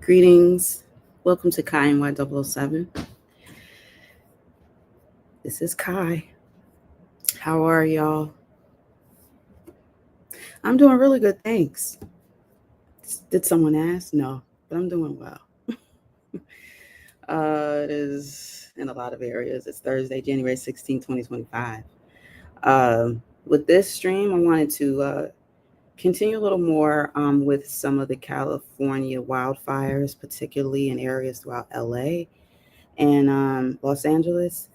Greetings. Welcome to Kiy NY007. This is Kiy. How are y'all? I'm doing really good, thanks. Did someone ask? No, but I'm doing well. It is in a lot of areas. It's Thursday, January 16, 2025. With this stream, I wanted to continue a little more with some of the California wildfires, particularly in areas throughout LA and Los Angeles,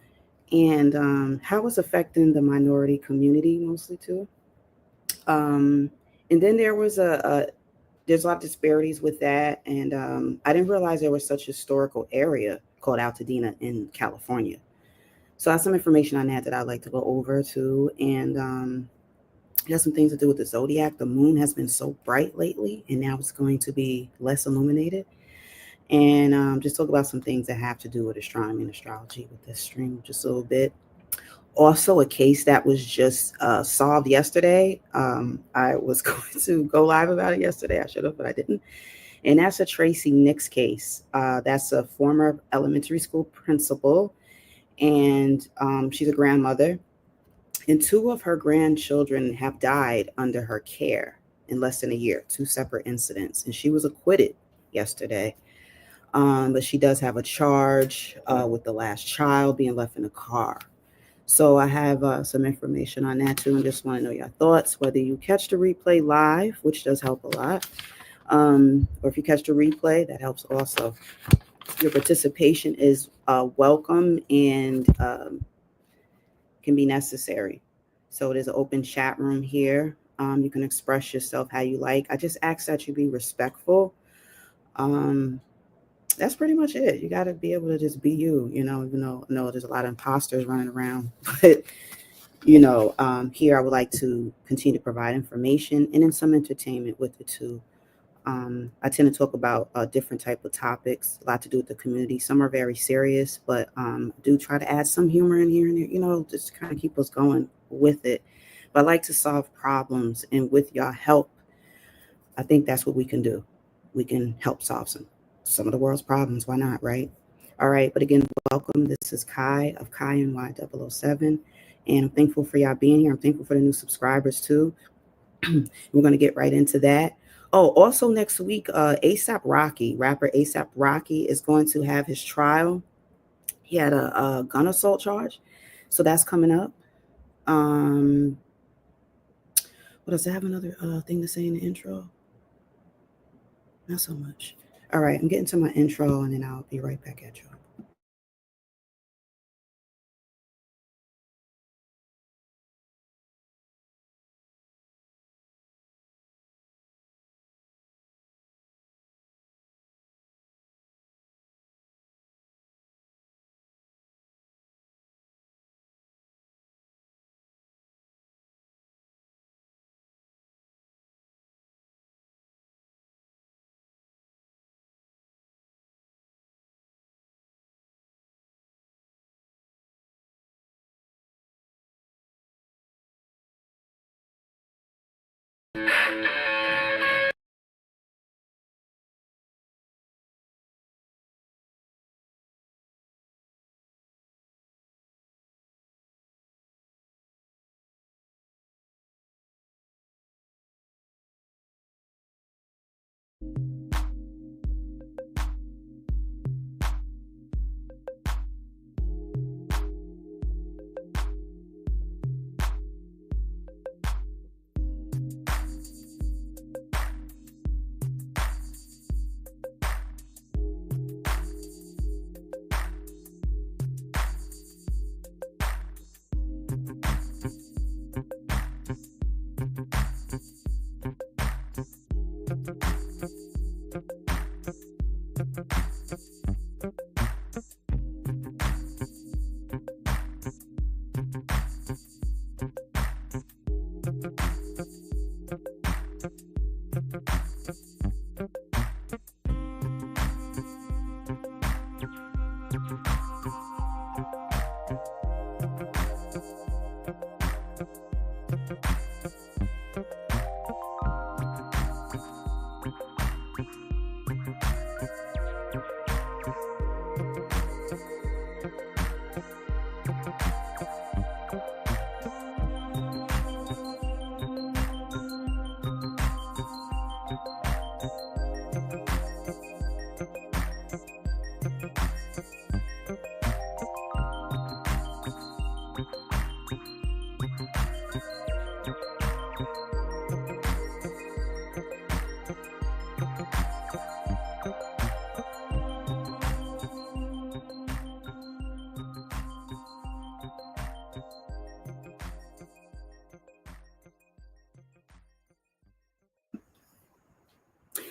and how it's affecting the minority community mostly too. And then there was there's a lot of disparities with that, and I didn't realize there was such a historical area called Altadena in California. So I have some information on that I'd like to go over too, and it has some things to do with the zodiac. The moon has been so bright lately, and now it's going to be less illuminated. And just talk about some things that have to do with astronomy and astrology with this stream just a little bit. Also, a case that was just solved yesterday. I was going to go live about it yesterday. I should have, but I didn't. And that's a Tracey Nix case. That's a former elementary school principal, and she's a grandmother. And two of her grandchildren have died under her care in less than a year, two separate incidents. And she was acquitted yesterday. But she does have a charge with the last child being left in a car. So I have some information on that too, and just want to know your thoughts, whether you catch the replay live, which does help a lot, or if you catch the replay, that helps also. Your participation is welcome and can be necessary. So there's an open chat room here. You can express yourself how you like. I just ask that you be respectful. That's pretty much it. You got to be able to just be you, even though I know there's a lot of imposters running around. But, here I would like to continue to provide information and then some entertainment with it too. I tend to talk about different type of topics, a lot to do with the community. Some are very serious, but I do try to add some humor in here and there, just to kind of keep us going with it. But I like to solve problems, and with your help, I think that's what we can do. We can help solve some of the world's problems. Why not, right? All right, but again, welcome. This is Kiy of Kiy NY007, and I'm thankful for y'all being here. I'm thankful for the new subscribers too. We're going to get right into that. Oh, also next week, rapper ASAP Rocky is going to have his trial. He had a gun assault charge, so that's coming up. What else? I have another thing to say in the intro. Not so much. All right, I'm getting to my intro, and then I'll be right back at you.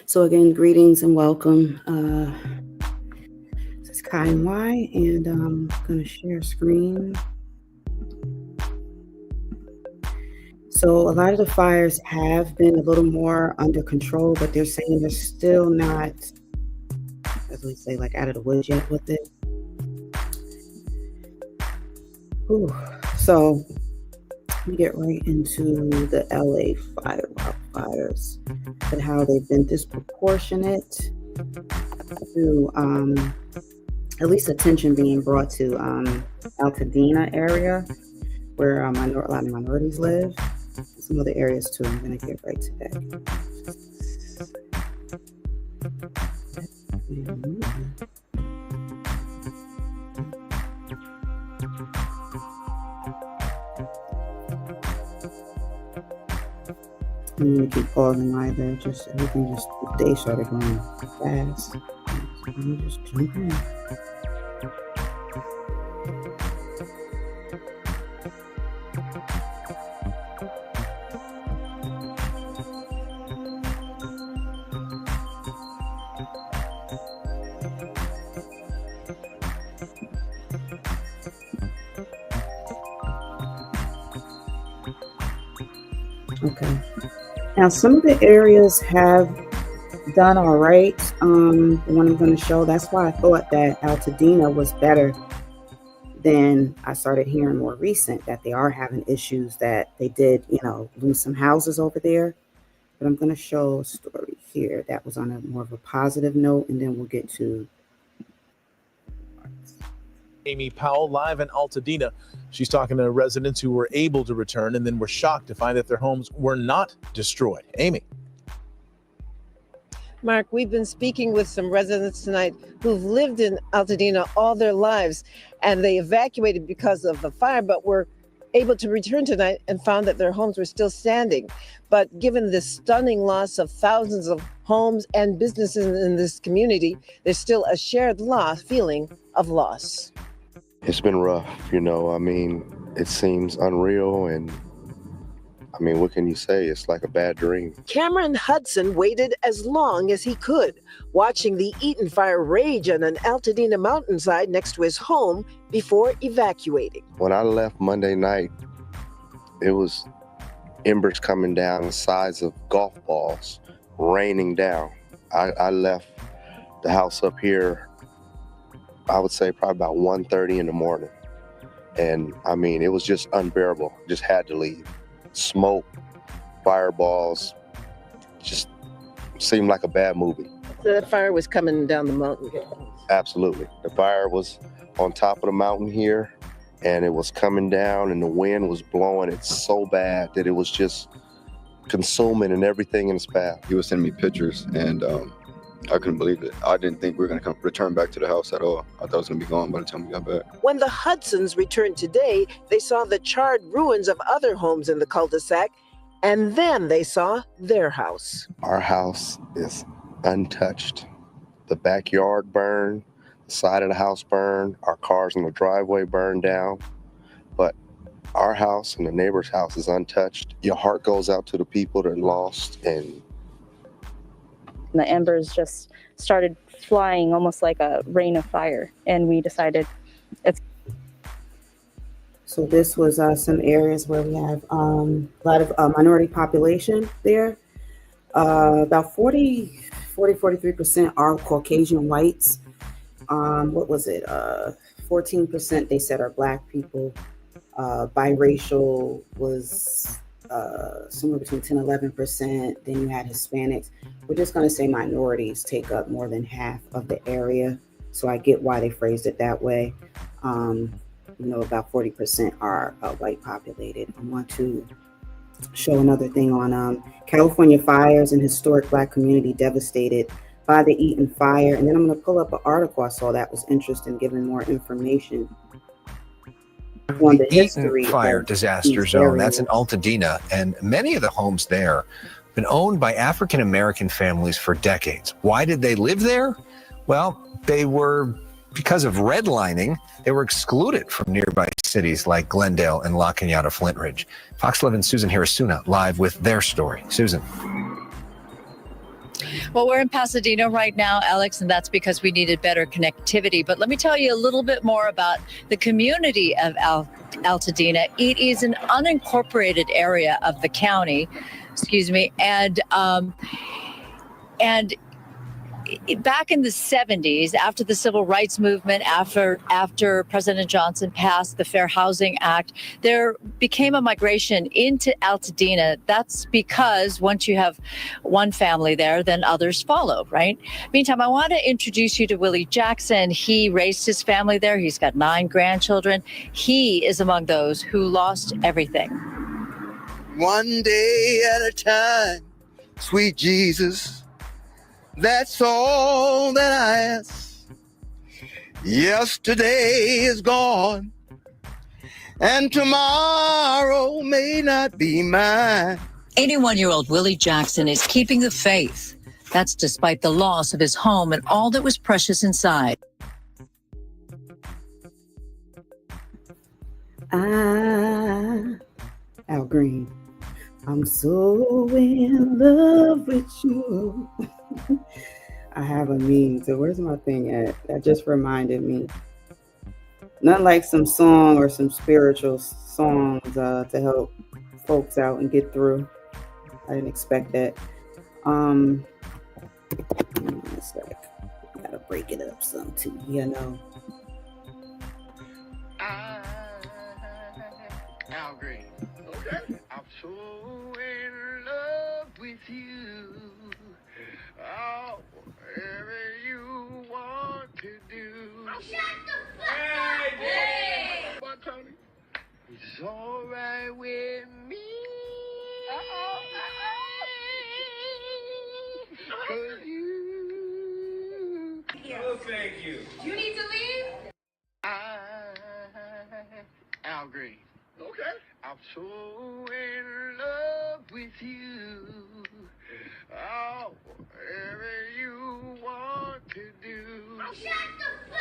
So again, greetings and welcome. This is Kiy NY, and I'm going to share screen. So a lot of the fires have been a little more under control, but they're saying they're still not, as we say, like out of the woods yet with it. Ooh. So we get right into the LA wildfires and how they've been disproportionate to at least attention being brought to Altadena area where a lot of minorities live. Some other areas too. I'm going to get right to that. I'm going to keep pausing either. Just everything just the day started going fast. So let me just jump in. Okay. Now, some of the areas have done all right. The one I'm going to show, that's why I thought that Altadena was better than I started hearing more recent, that they are having issues, that they did, lose some houses over there. But I'm going to show a story here that was on a more of a positive note, and then we'll get to Amy Powell live in Altadena. She's talking to residents who were able to return and then were shocked to find that their homes were not destroyed. Amy. Mark, we've been speaking with some residents tonight who've lived in Altadena all their lives, and they evacuated because of the fire, but were able to return tonight and found that their homes were still standing. But given the stunning loss of thousands of homes and businesses in this community, there's still a shared feeling of loss. It's been rough, it seems unreal, and what can you say? It's like a bad dream. Cameron Hudson waited as long as he could, watching the Eaton fire rage on an Altadena mountainside next to his home before evacuating. When I left Monday night, it was embers coming down the size of golf balls, raining down. I left the house up here, I would say probably about 1:30 in the morning. And it was just unbearable. Just had to leave. Smoke, fireballs, just seemed like a bad movie. So that fire was coming down the mountain. Absolutely. The fire was on top of the mountain here, and it was coming down, and the wind was blowing it so bad that it was just consuming and everything in its path. He was sending me pictures, and I couldn't believe it. I didn't think we were going to return back to the house at all. I thought it was going to be gone by the time we got back. When the Hudsons returned today, they saw the charred ruins of other homes in the cul-de-sac, and then they saw their house. Our house is untouched. The backyard burned, the side of the house burned, our cars in the driveway burned down, but our house and the neighbor's house is untouched. Your heart goes out to the people that lost, and the embers just started flying almost like a rain of fire, and we decided it's. So this was some areas where we have a lot of minority population there. About 43% are Caucasian whites. What was it? 14% they said are Black people. Biracial was somewhere between 10 and 11%. Then you had Hispanics. We're just going to say minorities take up more than half of the area. So I get why they phrased it that way. About 40% are white populated. I want to show another thing on California fires and historic Black community devastated by the Eaton fire. And then I'm going to pull up an article I saw that was interesting, giving more information. on The the Eaton history fire of disaster these zone, that's in areas. Altadena, and many of the homes there have been owned by African American families for decades. Why did they live there? Well, because of redlining, they were excluded from nearby cities like Glendale and La Cañada Flint Ridge. Fox 11's Susan Hirasuna live with their story. Susan. Well, we're in Pasadena right now, Alex, and that's because we needed better connectivity. But let me tell you a little bit more about the community of Altadena. It is an unincorporated area of the county, and back in the 70s, after the Civil Rights Movement, after President Johnson passed the Fair Housing Act, there became a migration into Altadena. That's because once you have one family there, then others follow, right? Meantime, I want to introduce you to Willie Jackson. He raised his family there. He's got 9 grandchildren. He is among those who lost everything. One day at a time, sweet Jesus. That's all that I ask. Yesterday is gone, and tomorrow may not be mine. 81-year-old Willie Jackson is keeping the faith. That's despite the loss of his home and all that was precious inside. Al Green. I'm so in love with you. I have a meme. So where's my thing at? That just reminded me. Not like some song or some spiritual songs to help folks out and get through. I didn't expect that. Hang on a sec. Gotta break it up some too, you know. Al Green. Okay. I'm so in love with you. Oh, whatever you want to do. Shut the fuck up! Hey! What, Tony? It's all right with me. Cause you. Oh, thank you. You need to leave? Al Green. Okay. I'm so in love with you. Oh, whatever you want to do. Shut the fuck up!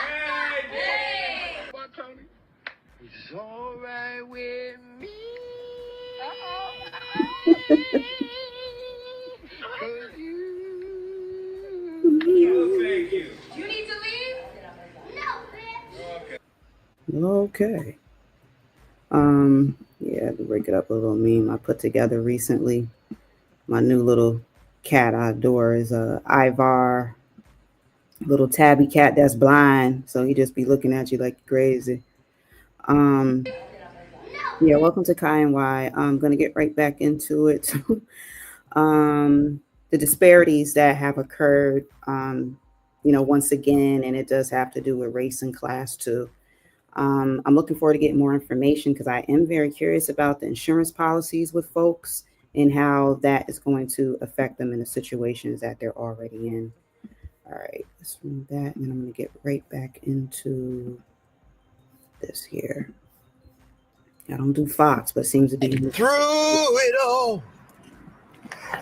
Hey! What, Tony? It's all right with me. Cause you. Oh, thank you. You need to leave? No, bitch. Okay. Yeah, to break it up a little meme I put together recently. My new little cat I adore is Ivar, little tabby cat that's blind, so he just be looking at you like crazy. Yeah, welcome to Kiy NY. I'm gonna get right back into it. The disparities that have occurred, once again, and it does have to do with race and class too. I'm looking forward to getting more information because I am very curious about the insurance policies with folks and how that is going to affect them in the situations that they're already in. All right, let's remove that, and then I'm going to get right back into this here. I don't do Fox, but it seems to be through it all.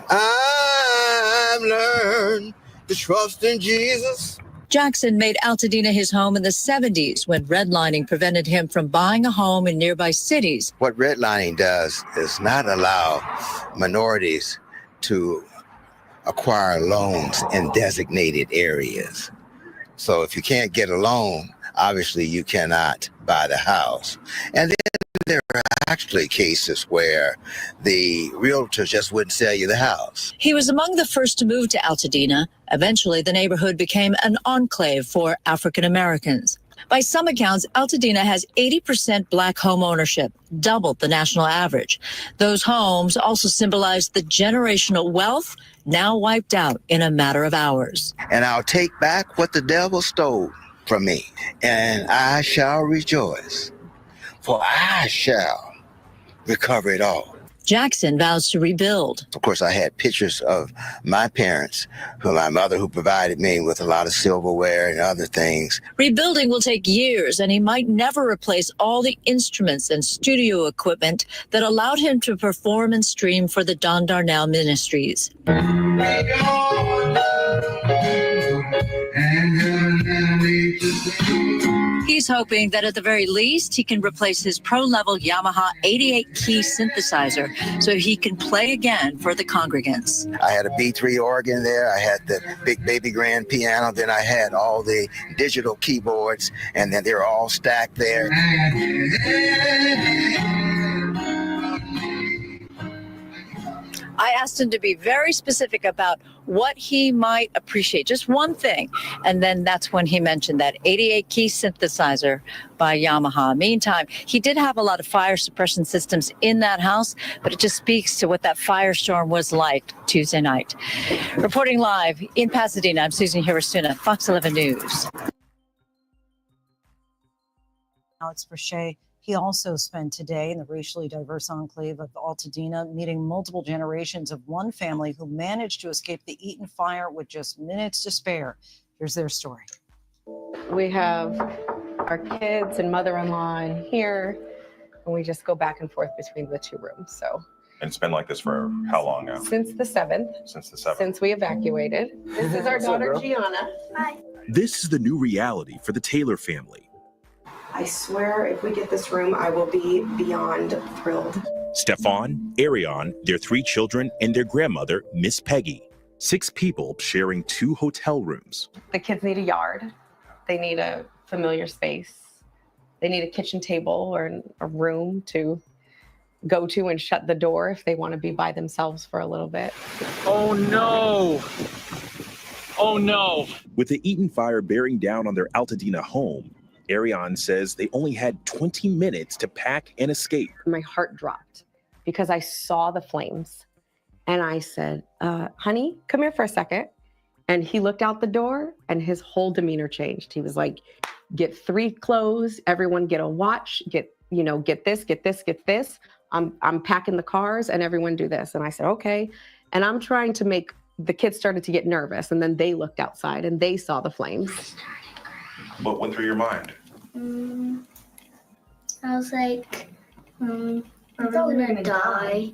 I've learned to trust in Jesus. Jackson made Altadena his home in the 70s when redlining prevented him from buying a home in nearby cities. What redlining does is not allow minorities to acquire loans in designated areas. So if you can't get a loan, obviously you cannot buy the house. And then there are actually cases where the realtor just wouldn't sell you the house. He was among the first to move to Altadena. Eventually, the neighborhood became an enclave for African Americans. By some accounts, Altadena has 80% black home ownership, double the national average. Those homes also symbolize the generational wealth now wiped out in a matter of hours. And I'll take back what the devil stole from me, and I shall rejoice, for I shall recover it all. Jackson vows to rebuild. Of course, I had pictures of my parents, my mother who provided me with a lot of silverware and other things. Rebuilding will take years, and he might never replace all the instruments and studio equipment that allowed him to perform and stream for the Don Darnell Ministries. He's hoping that at the very least he can replace his pro-level Yamaha 88-key synthesizer so he can play again for the congregants. I had a B3 organ there, I had the big baby grand piano, then I had all the digital keyboards, and then they're all stacked there. I asked him to be very specific about what he might appreciate, just one thing. And then that's when he mentioned that 88-key synthesizer by Yamaha. Meantime, he did have a lot of fire suppression systems in that house, but it just speaks to what that firestorm was like Tuesday night. Reporting live in Pasadena, I'm Susan Hirosuna, Fox 11 News. Alex Brachet. He also spent today in the racially diverse enclave of Altadena, meeting multiple generations of one family who managed to escape the Eaton fire with just minutes to spare. Here's their story. We have our kids and mother-in-law in here, and we just go back and forth between the two rooms. So. And it's been like this for how long now? Since the 7th. Since the 7th. Since we evacuated. This is our daughter, Gianna. Hi. This is the new reality for the Taylor family. I swear if we get this room, I will be beyond thrilled. Stefan, Arion, their 3 children, and their grandmother, Miss Peggy. 6 people sharing 2 hotel rooms. The kids need a yard. They need a familiar space. They need a kitchen table or a room to go to and shut the door if they want to be by themselves for a little bit. Oh no! Oh no! With the Eaton fire bearing down on their Altadena home, Arion says they only had 20 minutes to pack and escape. My heart dropped because I saw the flames and I said, honey, come here for a second. And he looked out the door and his whole demeanor changed. He was like, get 3 clothes, everyone get a watch, get this, get this, get this. I'm packing the cars and everyone do this. And I said, okay. And I'm trying to make, the kids started to get nervous and then they looked outside and they saw the flames. What went through your mind? I was like, I thought we were gonna die.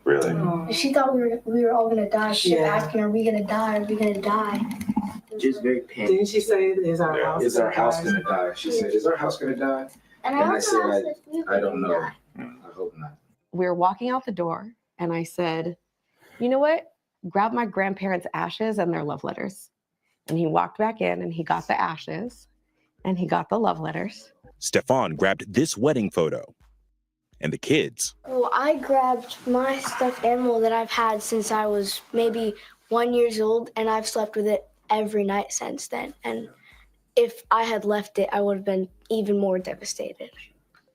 Really? She thought we were all gonna die. She kept asking, "Are we gonna die? Are we gonna die?" Just very panicked. Didn't she say, "Is our house? Is our house gonna die?" She said, "Is our house gonna die?" And I said, "I don't know. Die. I hope not." We were walking out the door, and I said, "You know what? Grab my grandparents' ashes and their love letters." And he walked back in, and he got the ashes. And he got the love letters. Stefan grabbed this wedding photo. And the kids. Well, I grabbed my stuffed animal that I've had since I was maybe 1 year old, and I've slept with it every night since then. And if I had left it, I would have been even more devastated.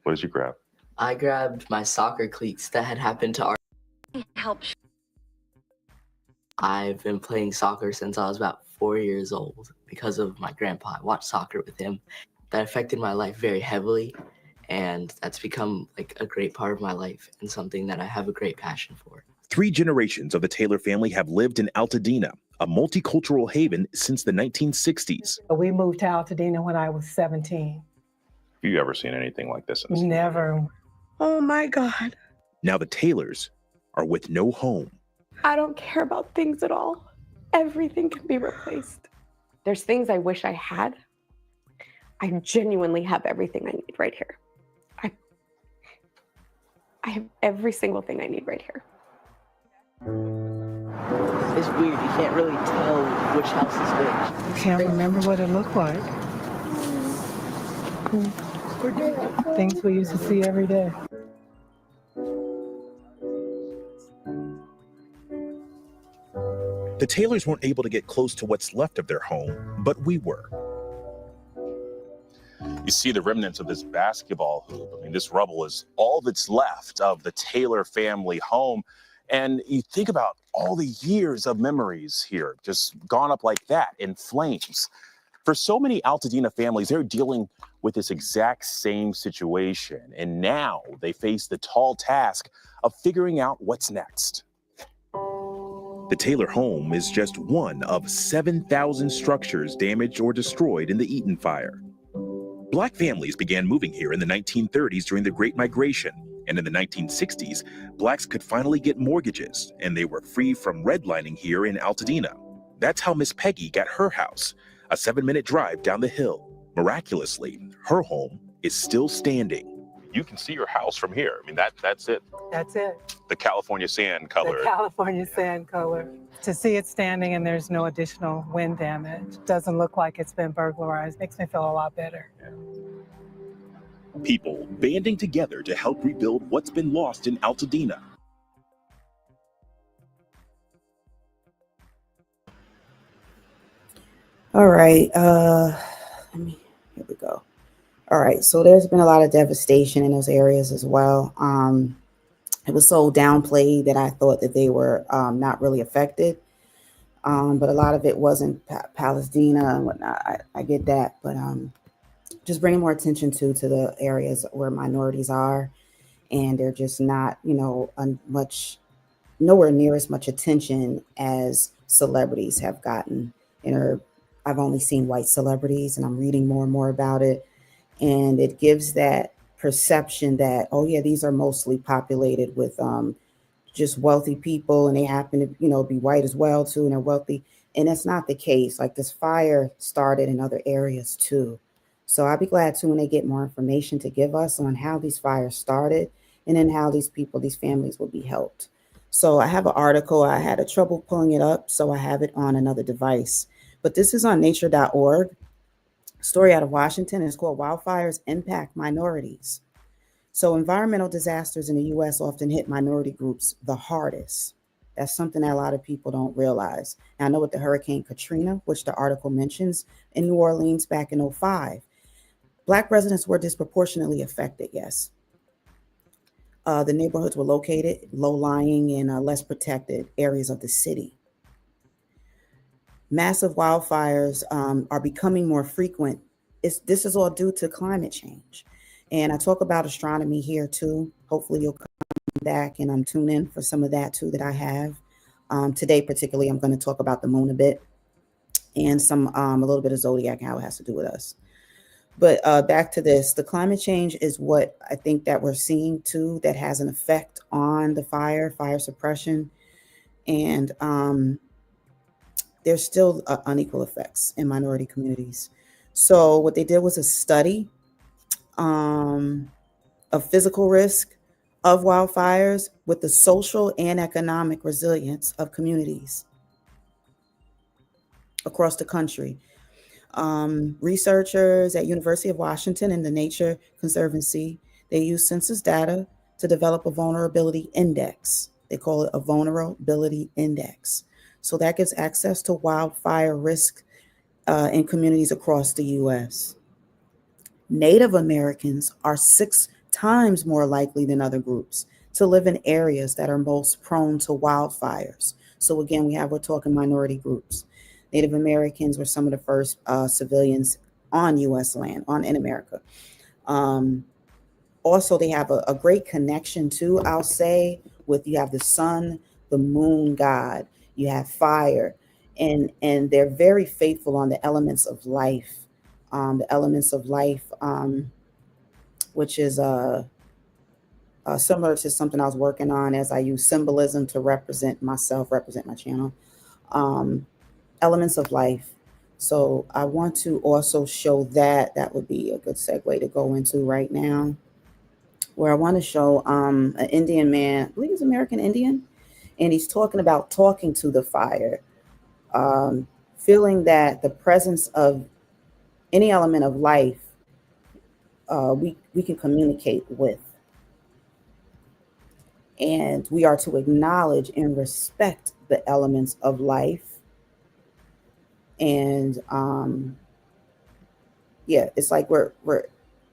What did you grab? I grabbed my soccer cleats that had happened to our... Help. I've been playing soccer since I was about 4 years old because of my grandpa. I watched soccer with him. That affected my life very heavily, and that's become like a great part of my life and something that I have a great passion for. 3 generations of the Taylor family have lived in Altadena, a multicultural haven since the 1960s. We moved to Altadena when I was 17. Have you ever seen anything like this? Never. Oh my God. Now the Taylors are with no home. I don't care about things at all. Everything can be replaced. There's things I wish I had. I genuinely have everything I need right here. I have every single thing I need right here. It's weird. You can't really tell which house is which. You can't remember what it looked like. Things we used to see every day. The Taylors weren't able to get close to what's left of their home, but we were. You see the remnants of this basketball hoop. I mean, this rubble is all that's left of the Taylor family home. And you think about all the years of memories here, just gone up like that in flames. For so many Altadena families, they're dealing with this exact same situation. And now they face the tall task of figuring out what's next. The Taylor home is just one of 7,000 structures damaged or destroyed in the Eaton fire. Black families began moving here in the 1930s during the Great Migration. And in the 1960s, Blacks could finally get mortgages, and they were free from redlining here in Altadena. That's how Miss Peggy got her house, a 7-minute drive down the hill. Miraculously, her home is still standing. You can see your house from here. I mean, that's it. That's it. The California sand color. The California sand color. To see it standing and there's no additional wind damage, doesn't look like it's been burglarized, makes me feel a lot better. People banding together to help rebuild what's been lost in Altadena. All right, here we go. All right, so there's been a lot of devastation in those areas as well. It was so downplayed that I thought that they were not really affected, but a lot of it wasn't Palestina and whatnot. I get that, but just bringing more attention to the areas where minorities are, and they're just not, nowhere near as much attention as celebrities have gotten. I've only seen white celebrities, and I'm reading more and more about it. And it gives that perception that, oh yeah, these are mostly populated with just wealthy people, and they happen to, be white as well too, and they're wealthy. And that's not the case. Like, this fire started in other areas too. So I'll be glad too when they get more information to give us on how these fires started, and then how these families will be helped. So I have an article. I had trouble pulling it up, so I have it on another device. But this is on nature.org. Story out of Washington. It's called Wildfires Impact Minorities. So environmental disasters in the U.S. often hit minority groups the hardest. That's something that a lot of people don't realize. And I know with the Hurricane Katrina, which the article mentions, in New Orleans back in 2005, Black residents were disproportionately affected, yes. The neighborhoods were located low-lying and less protected areas of the city. Massive wildfires are becoming more frequent. This is all due to climate change. And I talk about astronomy here too. Hopefully you'll come back and tune in for some of that too that I have. Today particularly, I'm going to talk about the moon a bit, and a little bit of zodiac, how it has to do with us. But back to this, the climate change is what I think that we're seeing too, that has an effect on the fire suppression. And there's still unequal effects in minority communities. So what they did was a study of physical risk of wildfires with the social and economic resilience of communities across the country. Researchers at University of Washington and the Nature Conservancy, they use census data to develop a vulnerability index. They call it a vulnerability index. So that gives access to wildfire risk in communities across the U.S. Native Americans are 6 times more likely than other groups to live in areas that are most prone to wildfires. So again, we're talking minority groups. Native Americans were some of the first civilians on U.S. land, in America. Also, they have a great connection too, I'll say, with you have the sun, the moon god, you have fire, and they're very faithful on the elements of life. Which is similar to something I was working on as I use symbolism to represent myself, represent my channel. Elements of life. So I want to also show that. That would be a good segue to go into right now, where I want to show an Indian man, I believe he's American Indian, and he's talking to the fire, feeling that the presence of any element of life we can communicate with. And we are to acknowledge and respect the elements of life. And it's like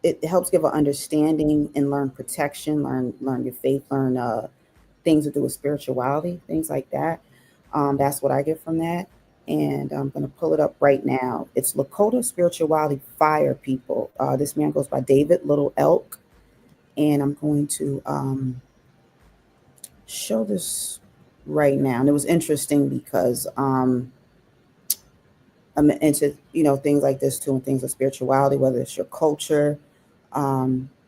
it helps give an understanding and learn protection, learn your faith, learn things to do with spirituality, things like that. That's what I get from that. and I'm going to pull it up right now. It's Lakota Spirituality Fire People. This man goes by David Little Elk, and I'm going to show this right now. And it was interesting because I'm into, things like this too, and things of spirituality, whether it's your culture,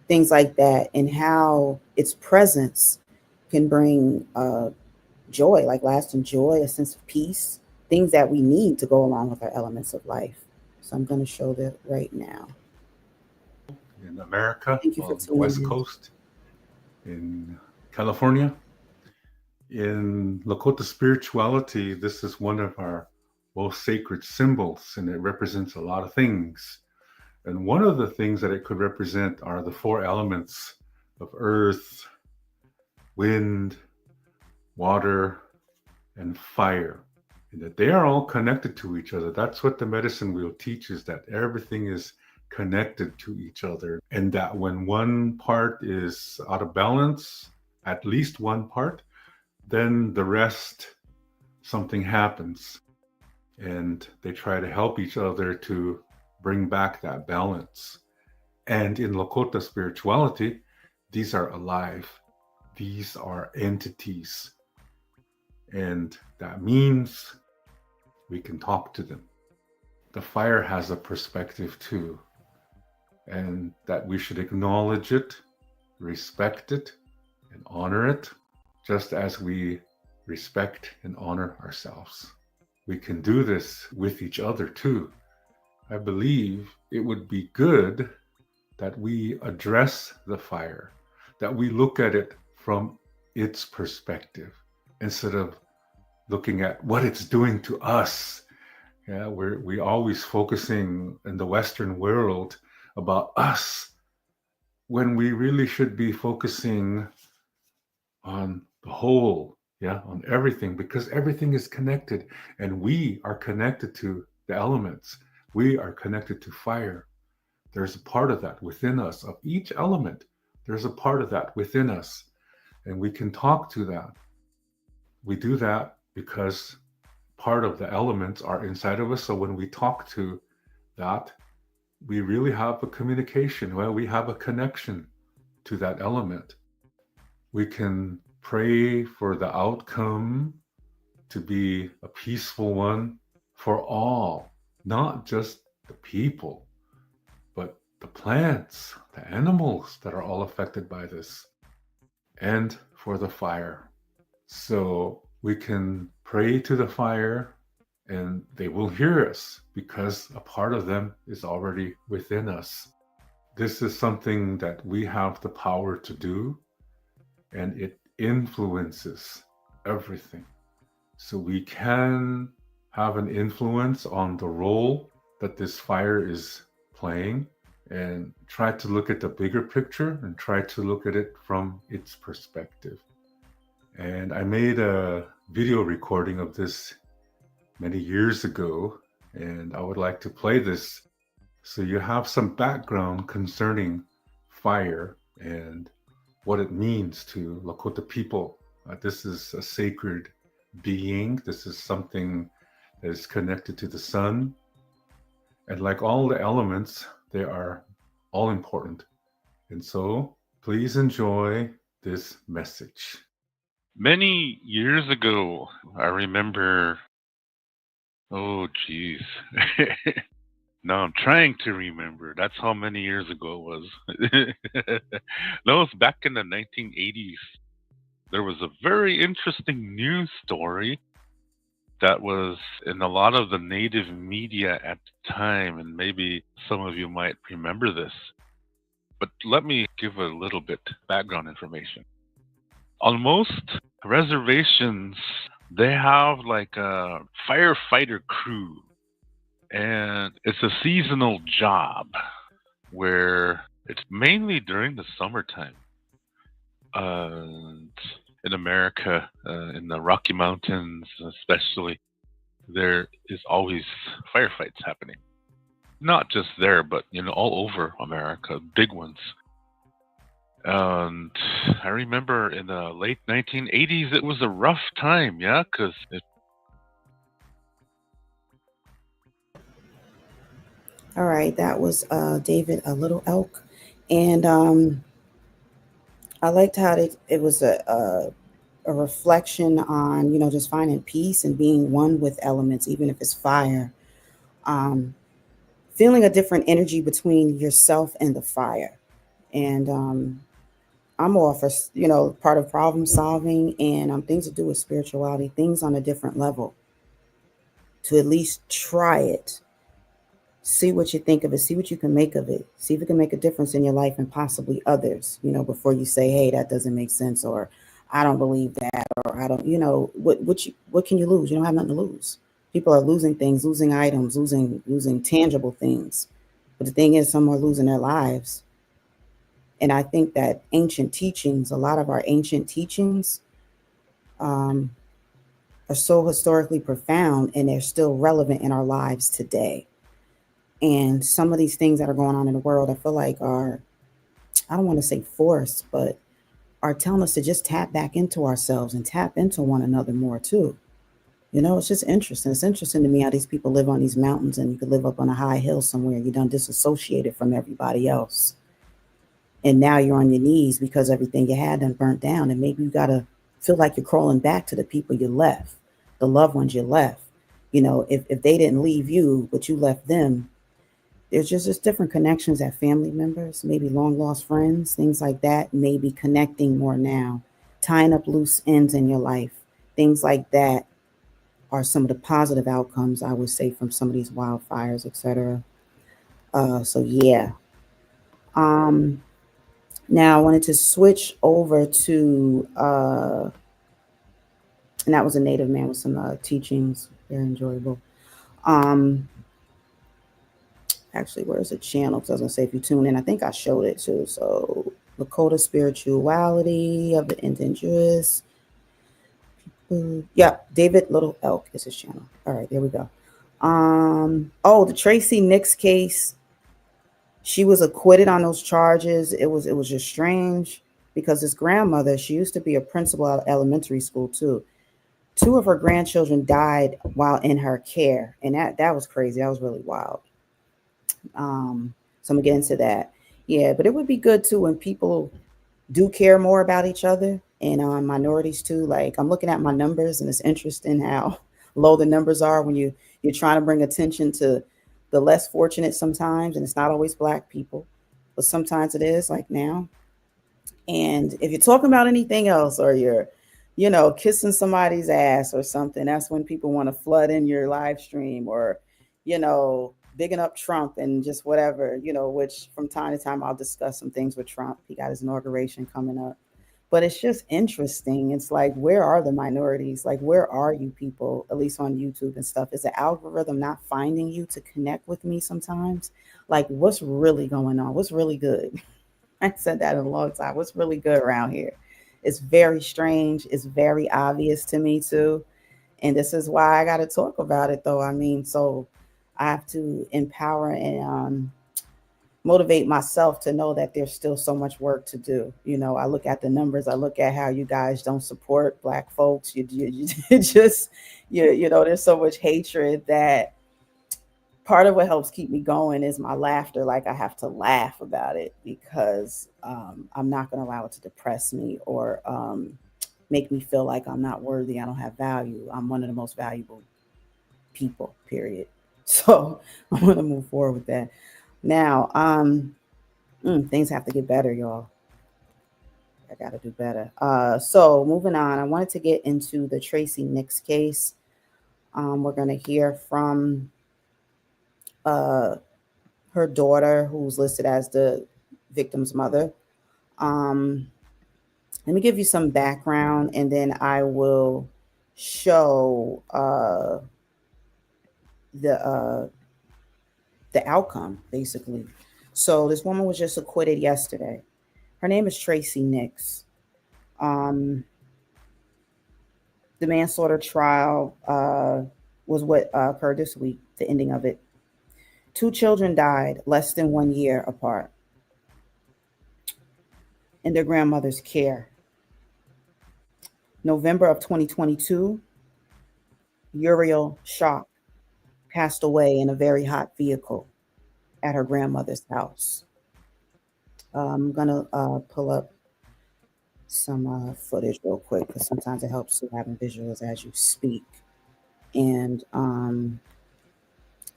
things like that, and how its presence can bring joy, like lasting joy, a sense of peace, things that we need to go along with our elements of life. So I'm going to show that right now. In America, Thank you for on the tuning West in. Coast, in California, in Lakota spirituality, this is one of our most sacred symbols, and it represents a lot of things. And one of the things that it could represent are the four elements of earth, wind, water, and fire, and that they are all connected to each other. That's what the medicine wheel teaches, that everything is connected to each other, and that when one part is out of balance, at least one part, then the rest, something happens, and they try to help each other to bring back that balance. And in Lakota spirituality, these are alive. These are entities. And that means we can talk to them. The fire has a perspective too, and that we should acknowledge it, respect it, and honor it, just as we respect and honor ourselves. We can do this with each other too. I believe it would be good that we address the fire, that we look at it from its perspective instead of looking at what it's doing to us. Yeah, we always focusing in the Western world about us when we really should be focusing on the whole, on everything, because everything is connected, and we are connected to the elements. We are connected to fire. There's a part of that within us, of each element. There's a part of that within us, and we can talk to that. We do that because part of the elements are inside of us. So when we talk to that, we really have a communication, where we have a connection to that element. We can pray for the outcome to be a peaceful one for all, not just the people, but the plants, the animals that are all affected by this, and for the fire. So we can pray to the fire, and they will hear us because a part of them is already within us. This is something that we have the power to do, and it influences everything. So we can have an influence on the role that this fire is playing, and try to look at the bigger picture and try to look at it from its perspective. And I made a video recording of this many years ago, and I would like to play this so you have some background concerning fire and what it means to Lakota people. This is a sacred being. This is something that is connected to the sun. And like all the elements, they are all important. And so please enjoy this message. Many years ago, I remember, oh geez. Now I'm trying to remember. That's how many years ago it was. That was back in the 1980s. There was a very interesting news story that was in a lot of the native media at the time, and maybe some of you might remember this. But let me give a little bit background information. On most reservations, they have like a firefighter crew, and it's a seasonal job where it's mainly during the summertime. And in America, in the Rocky Mountains especially, there is always firefights happening. Not just there, but all over America, big ones. And I remember in the late 1980s, it was a rough time, because All right, that was David a Little Elk, and I liked how it was a reflection on just finding peace and being one with elements, even if it's fire. Um, Feeling a different energy between yourself and the fire, and I'm all for part of problem solving and things to do with spirituality, things on a different level. To at least try it, see what you think of it, see what you can make of it, see if it can make a difference in your life and possibly others, before you say, hey, that doesn't make sense, or I don't believe that, or I don't, what can you lose? You don't have nothing to lose. People are losing things, losing items, losing tangible things. But the thing is, some are losing their lives. And I think that a lot of our ancient teachings, um, are so historically profound and they're still relevant in our lives today. And some of these things that are going on in the world, I feel like are, I don't want to say forced, but are telling us to just tap back into ourselves and tap into one another more too. It's just interesting. It's interesting to me how these people live on these mountains and you could live up on a high hill somewhere. You're done disassociated from everybody else. And now you're on your knees because everything you had done burnt down. And maybe you got to feel like you're crawling back to the people you left, the loved ones you left. If they didn't leave you, but you left them, there's just different connections at family members, maybe long lost friends, things like that, maybe connecting more now, tying up loose ends in your life, things like that are some of the positive outcomes I would say from some of these wildfires, etc. So yeah. Um, Now I wanted to switch over to, and that was a Native man with some teachings, very enjoyable. Um, Actually, where's the channel? Because I was gonna say if you tune in, I think I showed it too. So Lakota spirituality of the indigenous. Yeah, David Little Elk is his channel. All right, there we go. Oh, the Tracey Nix case. She was acquitted on those charges. It was just strange because his grandmother, she used to be a principal at elementary school too. Two of her grandchildren died while in her care, and that was crazy. That was really wild. So I'm gonna get into that. Yeah, but it would be good too when people do care more about each other and minorities too. Like I'm looking at my numbers, and it's interesting how low the numbers are when you're trying to bring attention to the less fortunate sometimes, and it's not always Black people, but sometimes it is. Like now, and if you're talking about anything else, or you're, kissing somebody's ass or something, that's when people want to flood in your live stream, or, bigging up Trump and just whatever, which from time to time I'll discuss some things with Trump. He got his inauguration coming up. But it's just interesting. It's like, where are the minorities? Like, where are you people, at least on YouTube and stuff? Is the algorithm not finding you to connect with me sometimes? Like, what's really going on? What's really good? I said that in a long time. What's really good around here? It's very strange. It's very obvious to me too. And this is why I got to talk about it though. I mean, so I have to empower and motivate myself to know that there's still so much work to do. I look at the numbers. I look at how you guys don't support Black folks. You just, there's so much hatred that part of what helps keep me going is my laughter. Like I have to laugh about it because I'm not going to allow it to depress me or make me feel like I'm not worthy. I don't have value. I'm one of the most valuable people, period. So I'm going to move forward with that. Now, things have to get better, y'all. I got to do better. So moving on, I wanted to get into the Tracey Nix case. We're going to hear from her daughter, who's listed as the victim's mother. Let me give you some background, and then I will show the outcome, basically. So this woman was just acquitted yesterday. Her name is Tracey Nix. The manslaughter trial was what occurred this week, the ending of it. 2 children died less than 1 year apart in their grandmother's care. November of 2022, Uriel Shock passed away in a very hot vehicle. at her grandmother's house. I'm gonna pull up some footage real quick because sometimes it helps to having visuals as you speak. And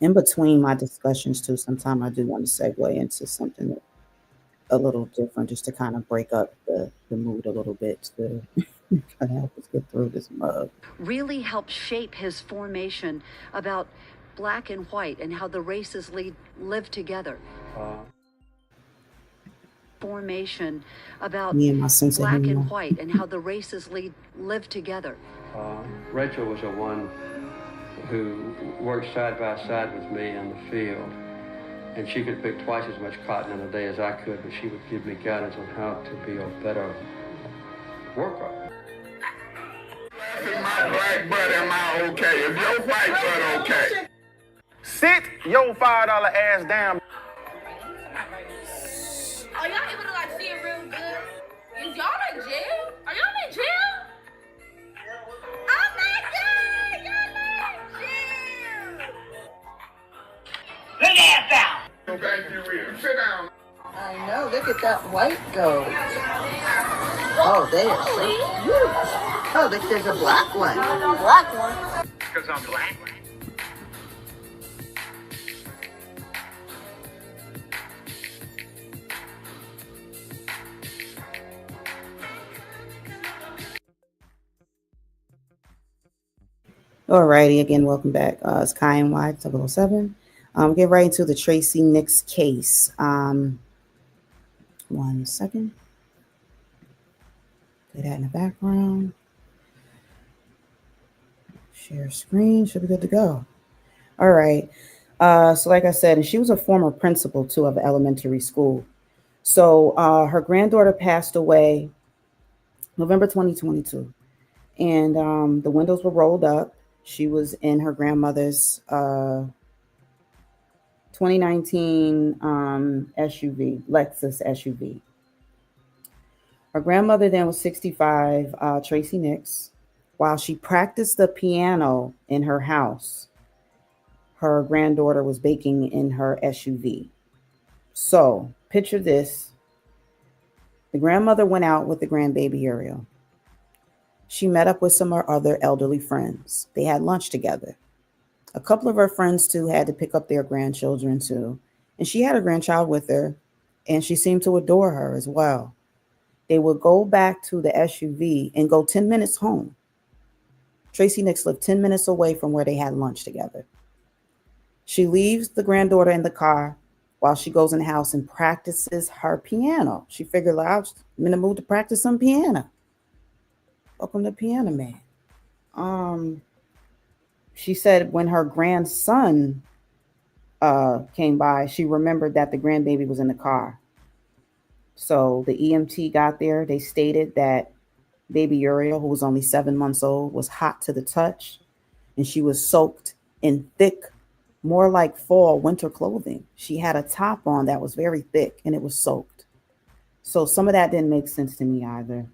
in between my discussions too, sometimes I do want to segue into something a little different just to kind of break up the mood a little bit to kind of help us get through this mug. Really helped shape his formation about black and white and how the races live together. Formation about Me and my sense of black humor. and white and how the races live together. Rachel was the one who worked side by side with me in the field, and she could pick twice as much cotton in a day as I could, but she would give me guidance on how to be a better worker. Is my black butt, am I okay? Is your white butt okay? Sit your $5 ass down. Are y'all able to like see it real good? Is y'all in jail? Are y'all in jail? Oh my God, y'all in jail! Look at that! Thank you, Rita. Sit down. I know, look at that white goat. Oh, they are so beautiful. Oh, look, there's a black one. Black one? Because I'm black. Alrighty, again, welcome back. It's Kiy NY007. Get right into the Tracey Nix case. 1 second. Put that in the background. Share screen. Should be good to go. All right. So like I said, and she was a former principal, too, of an elementary school. So her granddaughter passed away November 2022. And the windows were rolled up. She was in her grandmother's 2019 SUV, Lexus SUV. Her grandmother then was 65, Tracey Nix. While she practiced the piano in her house, her granddaughter was baking in her SUV. So picture this. The grandmother went out with the grandbaby Ariel. She met up with some of her other elderly friends. They had lunch together. A couple of her friends, too, had to pick up their grandchildren, too. And she had a grandchild with her, and she seemed to adore her as well. They would go back to the SUV and go 10 minutes home. Tracey Nix lived 10 minutes away from where they had lunch together. She leaves the granddaughter in the car while she goes in the house and practices her piano. She figured, I'm in the mood to practice some piano. Welcome to Piano Man. She said when her grandson came by, she remembered that the grandbaby was in the car. So the EMT got there. They stated that baby Uriel, who was only 7 months old, was hot to the touch, and she was soaked in thick, more like fall winter clothing. She had a top on that was very thick, and it was soaked. So some of that didn't make sense to me either.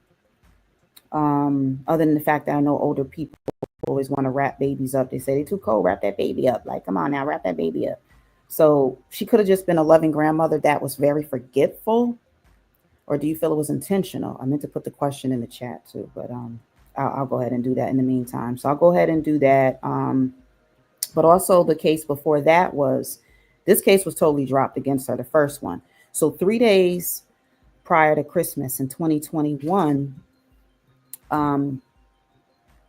Other than the fact that I know older people always want to wrap babies up. They say they're too cold, wrap that baby up. Like, come on now, wrap that baby up. So she could have just been a loving grandmother that was very forgetful. Or do you feel it was intentional? I meant to put the question in the chat too, but I'll go ahead and do that in the meantime. So I'll go ahead and do that. But also the case before that this case was totally dropped against her, the first one. So 3 days prior to Christmas in 2021,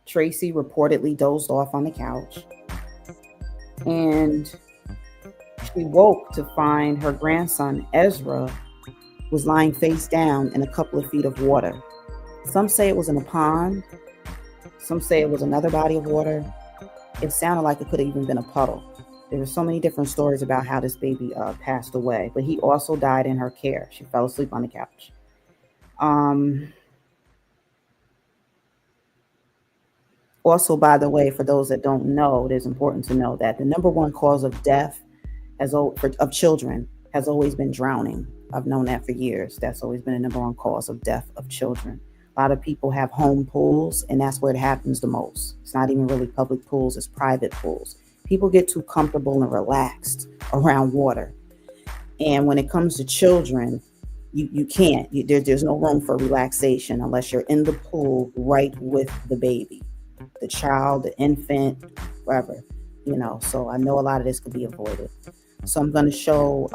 Tracey reportedly dozed off on the couch, and she woke to find her grandson, Ezra, was lying face down in a couple of feet of water. Some say it was in a pond. Some say it was another body of water. It sounded like it could have even been a puddle. There were so many different stories about how this baby passed away, but he also died in her care. She fell asleep on the couch. Also, by the way, for those that don't know, it is important to know that the number one cause of death of children has always been drowning. I've known that for years. That's always been the number one cause of death of children. A lot of people have home pools, and that's where it happens the most. It's not even really public pools, it's private pools. People get too comfortable and relaxed around water. And when it comes to children, you can't. There's no room for relaxation unless you're in the pool right with the baby, the child, the infant, whoever. So I know a lot of this could be avoided. So I'm going to show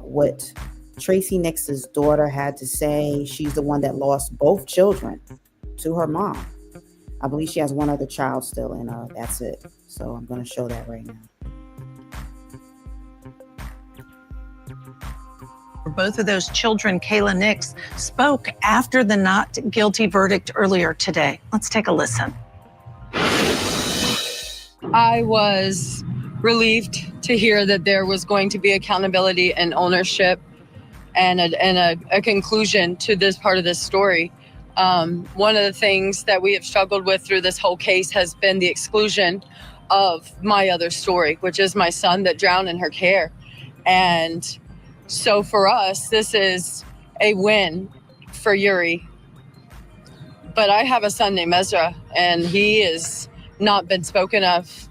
what Tracey Nix's daughter had to say. She's the one that lost both children to her mom. I believe she has one other child still, and that's it. So I'm going to show that right now. Both of those children, Kiy Nix, spoke after the not guilty verdict earlier today. Let's take a listen. I was relieved to hear that there was going to be accountability and ownership and a conclusion to this part of this story. One of the things that we have struggled with through this whole case has been the exclusion of my other story, which is my son that drowned in her care. And so for us, this is a win for Yuri. But I have a son named Ezra, and he has not been spoken of.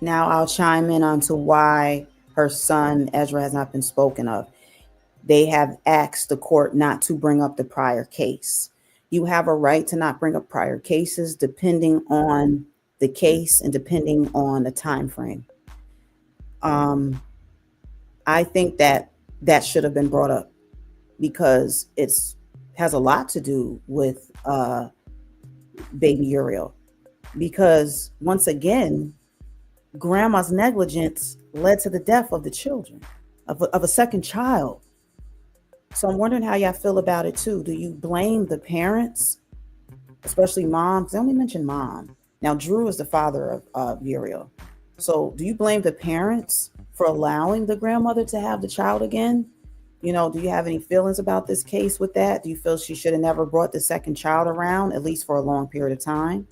Now I'll chime in onto why her son Ezra has not been spoken of. They have asked the court not to bring up the prior case. You have a right to not bring up prior cases depending on the case and depending on the time frame. I think that should have been brought up because has a lot to do with baby Uriel. Because once again, grandma's negligence led to the death of the children, of a second child. So I'm wondering how y'all feel about it too. Do you blame the parents, especially mom? Because I only mentioned mom. Now, Drew is the father of Uriel. So do you blame the parents for allowing the grandmother to have the child again? Do you have any feelings about this case with that? Do you feel she should have never brought the second child around, at least for a long period of time?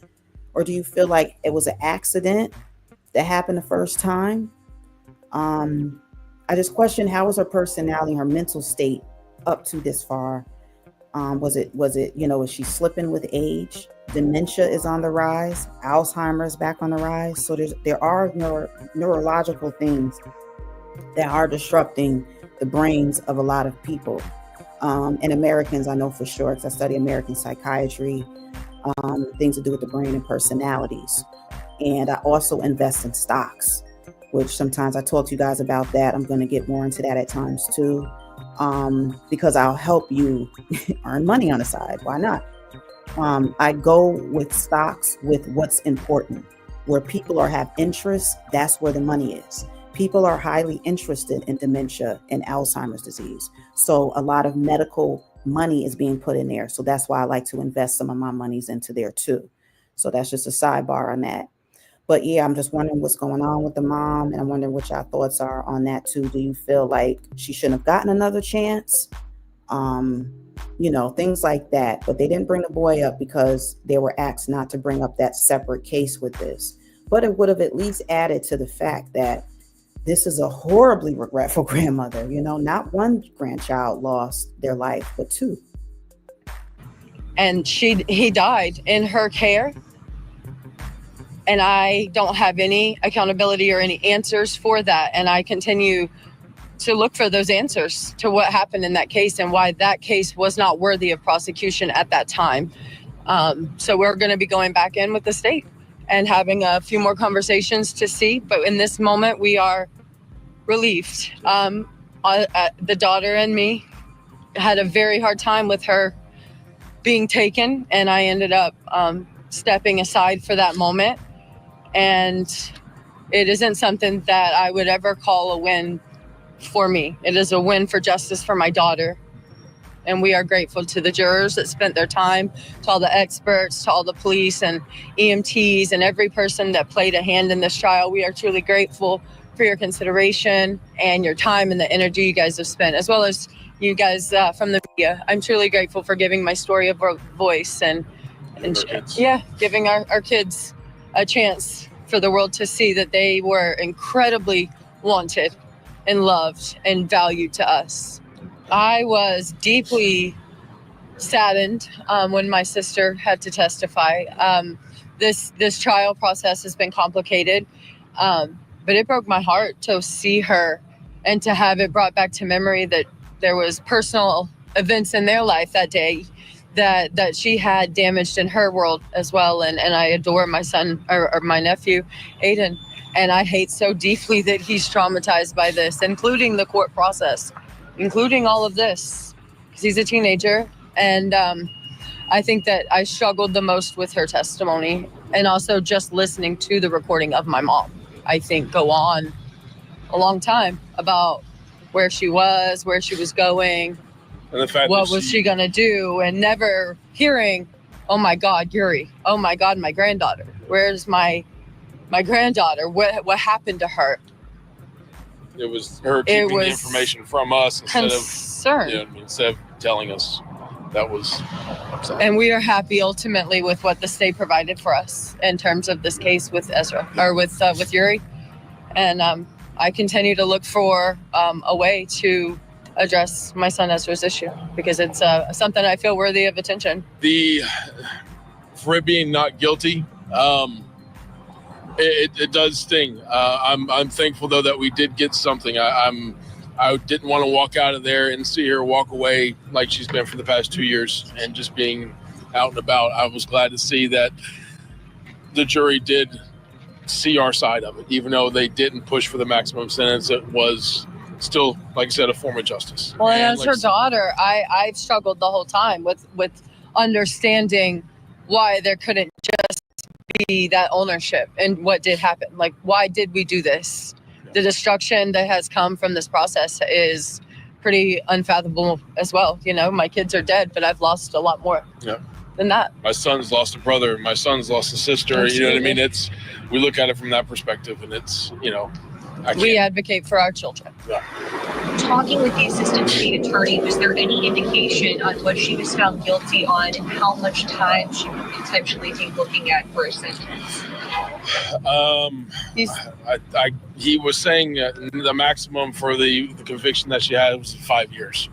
Or do you feel like it was an accident that happened the first time? I just question, how was her personality, her mental state up to this far? Was it, is she slipping with age? Dementia is on the rise. Alzheimer's back on the rise. So there are neurological things that are disrupting the brains of a lot of people. And Americans, I know for sure, because I study American psychiatry, things to do with the brain and personalities. And I also invest in stocks, which sometimes I talk to you guys about that. I'm going to get more into that at times too, because I'll help you earn money on the side. Why not? I go with stocks with what's important. Where people have interest, that's where the money is. People are highly interested in dementia and Alzheimer's disease. So a lot of medical money is being put in there. So that's why I like to invest some of my monies into there too. So that's just a sidebar on that. But yeah, I'm just wondering what's going on with the mom, and I'm wondering what your thoughts are on that too. Do you feel like she shouldn't have gotten another chance? Things like that. But they didn't bring the boy up because they were asked not to bring up that separate case with this. But it would have at least added to the fact that this is a horribly regretful grandmother. Not one grandchild lost their life, but two. And he died in her care. And I don't have any accountability or any answers for that. And I continue to look for those answers to what happened in that case and why that case was not worthy of prosecution at that time. So we're going to be going back in with the state and having a few more conversations to see. But in this moment, we are relieved. The daughter and me had a very hard time with her being taken, and I ended up stepping aside for that moment. And it isn't something that I would ever call a win for me. It is a win for justice for my daughter. And we are grateful to the jurors that spent their time, to all the experts, to all the police and EMTs, and every person that played a hand in this trial. We are truly grateful for your consideration and your time and the energy you guys have spent, as well as you guys from the media. I'm truly grateful for giving my story a voice and giving our kids a chance for the world to see that they were incredibly wanted and loved and valued to us. I was deeply saddened when my sister had to testify. This trial process has been complicated, but it broke my heart to see her and to have it brought back to memory that there was personal events in their life that day that she had damaged in her world as well. And I adore my son or my nephew, Aiden. And I hate so deeply that he's traumatized by this, including the court process, including all of this, because he's a teenager. And I think that I struggled the most with her testimony, and also just listening to the recording of my mom, I think, go on a long time about where she was going, and the fact what was she gonna do, and never hearing, oh my God, Yuri, oh my God, my granddaughter, where's my granddaughter, what happened to her? It was her keeping the information from us instead of telling us. That was upsetting. And we are happy ultimately with what the state provided for us in terms of this case with Ezra, or with Yuri. And I continue to look for a way to address my son Ezra's issue, because it's something I feel worthy of attention. For it being not guilty, it does sting. I'm thankful though that we did get something. I didn't want to walk out of there and see her walk away like she's been for the past 2 years and just being out and about. I was glad to see that the jury did see our side of it, even though they didn't push for the maximum sentence. It was still, like I said, a form of justice. Well, and as her daughter, I've struggled the whole time with understanding why there couldn't just be that ownership and what did happen. Like, why did we do this? The destruction that has come from this process is pretty unfathomable as well. You know, my kids are dead, but I've lost a lot more than that. My son's lost a brother. My son's lost a sister. Absolutely. You know what I mean? We look at it from that perspective, and it's, we advocate for our children. Yeah. Talking with the assistant state attorney, was there any indication on what she was found guilty on and how much time she would potentially be looking at for a sentence? He was saying the maximum for the conviction that she had was 5 years,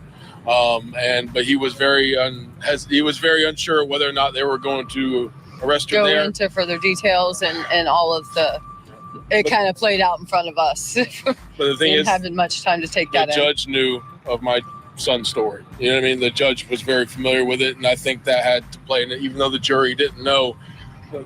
but he was very unsure whether or not they were going to arrest her there. Go into further details and all of the. It kind of played out in front of us. But the thing is, having much time to take that in. The judge knew of my son's story. You know what I mean? The judge was very familiar with it, and I think that had to play in it. Even though the jury didn't know,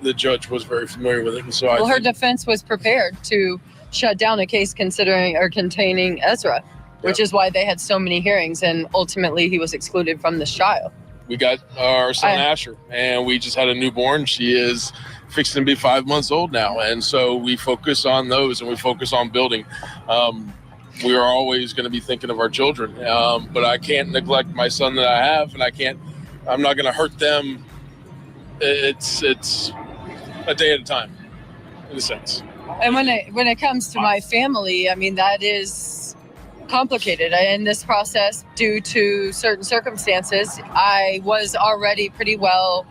the judge was very familiar with it. And so her defense was prepared to shut down a case containing Ezra, which is why they had so many hearings, and ultimately he was excluded from this trial. We got our son Asher, and we just had a newborn. She is fixing to be 5 months old now, and so we focus on those, and we focus on building. We are always going to be thinking of our children, but I can't neglect my son that I have, and I'm not going to hurt them. It's a day at a time, in a sense. And when it comes to my family, I mean, that is complicated. In this process, due to certain circumstances, I was already pretty well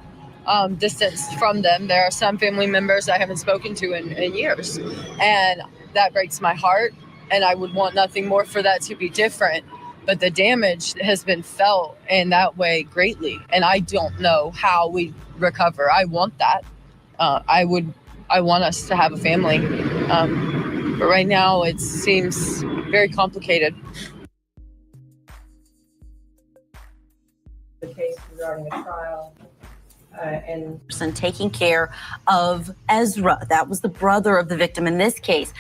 distanced from them. There are some family members I haven't spoken to in years, and that breaks my heart, and I would want nothing more for that to be different. But the damage has been felt in that way greatly, and I don't know how we recover. I want that. I want us to have a family, but right now it seems very complicated. The case regarding a trial and taking care of Ezra. That was the brother of the victim in this case.